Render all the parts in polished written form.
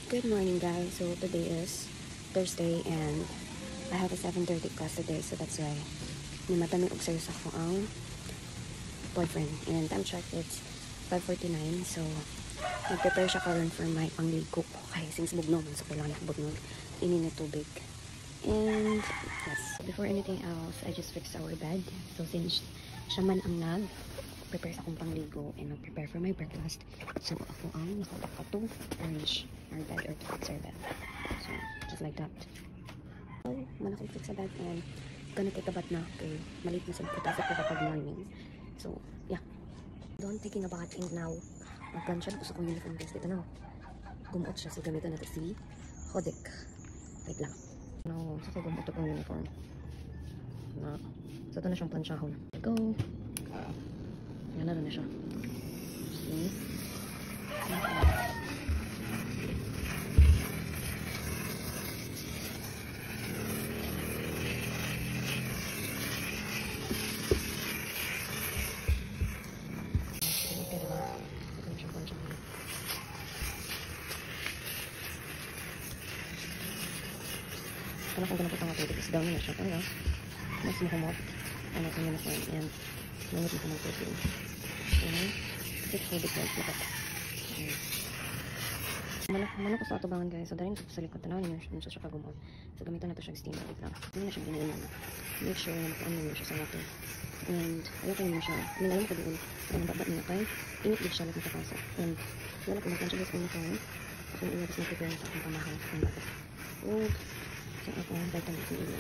Good morning, guys. So today is Thursday and I have a 7:30 class today, so that's why nimatami og sayo sa ko ang boyfriend. And time check, it's 5:49, so nag-prepare siya karon for my pangligo. Okay, since bugnog, so kailangan bugnog inin na tubig. And yes, before anything else, I just fixed our bed. So since siya man ang prepare sa akong pangligo and mag-prepare for my breakfast, so ako ang nakapaka to arrange our bed or to fix our bed. So just like that. So man akong fix sa bed and gonna take a bath na kay malit na sa pagkasap ko kapag morning. So yeah, don't taking a bath and now mag-plancha na ko sa kong uniform guys. Dito na gumuot siya, so gamitan natin si Hodik. Wait lang. No, so gumuot ko uniform na, so ito na siyang planchahon. Go. Yan na rin siya. See? Kaya kung ganapot ang tubig is down na siya. Kaya mas mukumot ang ating uniform and nangit na kumot tubig. Kasi tubig na ito. Malak ko sa atubangan guys. So dahil sa likod tanaw niyo siya kagumot. So gamitan na ito siya steamer. Hindi na siya ginayin na. Make sure na makaano niyo siya sa water. And ayoko niyo siya. Minayin ko doon. Ang babat niya kay init din siya lang sa kasa. And wala ko makan siya guys kung nakain. Ako yung inabas na prepare sa aking pamahal. Ang babat. And so ako vitamin sa ilo.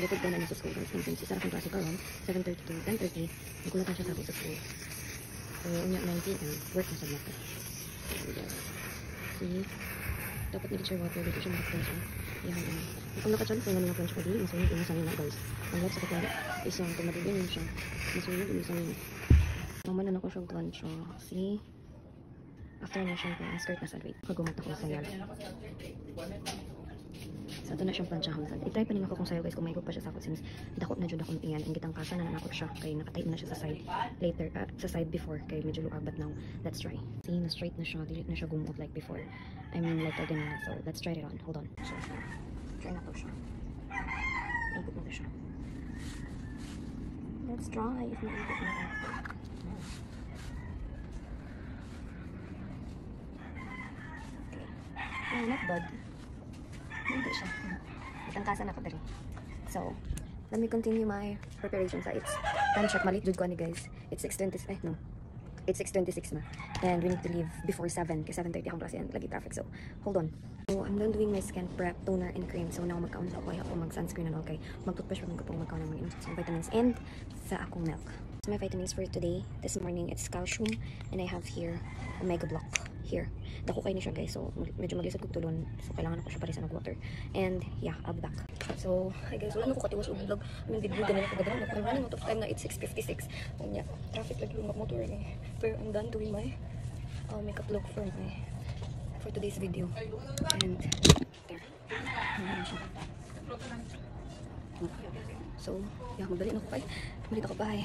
Likod ba na sa school guys. And since isa akong klase karon 7:30 to 10:30 nagkulatan siya sa ako sa school. So unya 9 PM work na sa mata. See? Dapat nag-share water dito siya makapun siya. Yan. Kung nakachan ko nga mga siya kadili, masunod yung sanina guys. Ang lahat sa kapala, isang tumadibin siya. Masunod yung sanina. Naman na ako siyang plancha. See? After na siya, ang skirt na sa wait. Kagumot ako sa yal. So ito na siyang planchahon. I-try pa rin ako kung sayo guys, kung may pa siya sa ako since dako na dyan akong iyan. Ang gitang kasa na nanakot siya. Kaya nakatight na siya sa side later, sa side before. Kaya medyo luag, but now, let's try. See, na-straight na siya. Dili na siya gumot like before. I mean, like again na. So let's try it on. Hold on. So, try na po siya. Ikot na siya. Let's try if naikot na siya. Okay. Oh, not bad. Hindi siya. Itangkasa na ko dali. So, let me continue my preparation. So, it's time check. Malit jud ko ani guys. It's 6:20. No. It's 6:26 na. And we need to leave before 7. Kasi 7:30 akong klase and lagi traffic. So, hold on. So, I'm done doing my skin prep, toner, and cream. So, now magkaon sa ako. Ako mag-sunscreen and all. Okay. Mag-toothbrush pa ko pong magkaon ng mga inumin vitamins and sa akong milk. So, my vitamins for today. This morning, it's calcium. And I have here, omega block. Here. Dako kayo ni siya guys. So, medyo maglisod kong tulon. So, kailangan ako siya parisan ng water. And, yeah, I'll be back. So, hi guys. Wala na ko katiwas yung vlog. I mean, video ganun ako gagawin. I'm running out of time na. It's 6:56. Yeah, traffic lagi yung motor eh. Pero I'm done doing my makeup look for today's video. And, there. So, yeah, magbalik na ko kayo. Magbalik ako, bye.